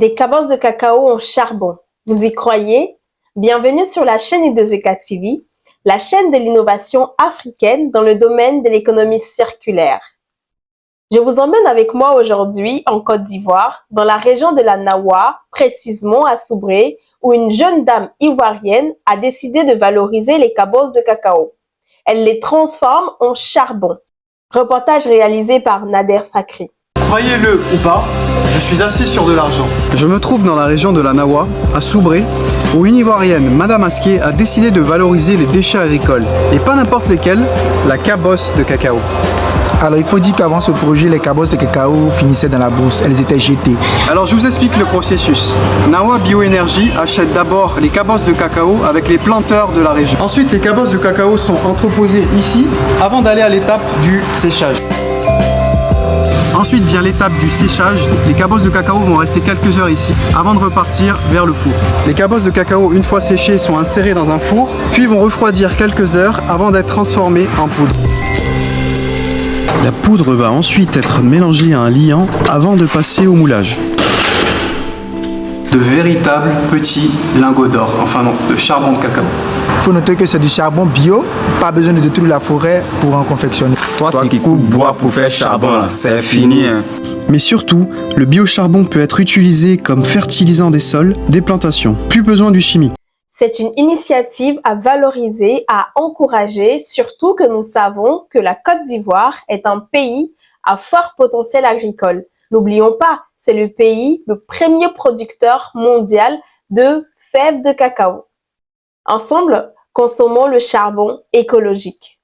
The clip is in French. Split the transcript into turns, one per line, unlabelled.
Des cabosses de cacao en charbon. Vous y croyez? Bienvenue sur la chaîne I2EK TV, la chaîne de l'innovation africaine dans le domaine de l'économie circulaire. Je vous emmène avec moi aujourd'hui en Côte d'Ivoire, dans la région de la Nawa, précisément à Soubré, où une jeune dame ivoirienne a décidé de valoriser les cabosses de cacao. Elle les transforme en charbon. Reportage réalisé par Nader Fakri.
Croyez-le ou pas, je suis assis sur de l'argent. Je me trouve dans la région de la Nawa, à Soubré, où une Ivoirienne, Madame Asquier, a décidé de valoriser les déchets agricoles. Et pas n'importe lesquels, la cabosse de cacao.
Alors il faut dire qu'avant ce projet, les cabosses de cacao finissaient dans la brousse, elles étaient jetées.
Alors je vous explique le processus. Nawa Bioénergie achète d'abord les cabosses de cacao avec les planteurs de la région. Ensuite, les cabosses de cacao sont entreposées ici avant d'aller à l'étape du séchage. Ensuite vient l'étape du séchage. Les cabosses de cacao vont rester quelques heures ici avant de repartir vers le four. Les cabosses de cacao, une fois séchées, sont insérées dans un four, puis vont refroidir quelques heures avant d'être transformées en poudre. La poudre va ensuite être mélangée à un liant avant de passer au moulage. De véritables petits lingots d'or, enfin non, de charbon de cacao.
Il faut noter que c'est du charbon bio, pas besoin de détruire la forêt pour en confectionner.
Toi qui coupes bois pour faire charbon, c'est fini.
Mais surtout, le biocharbon peut être utilisé comme fertilisant des sols, des plantations. Plus besoin du chimique.
C'est une initiative à valoriser, à encourager, surtout que nous savons que la Côte d'Ivoire est un pays à fort potentiel agricole. N'oublions pas, c'est le pays le premier producteur mondial de fèves de cacao. Ensemble, consommons le charbon écologique.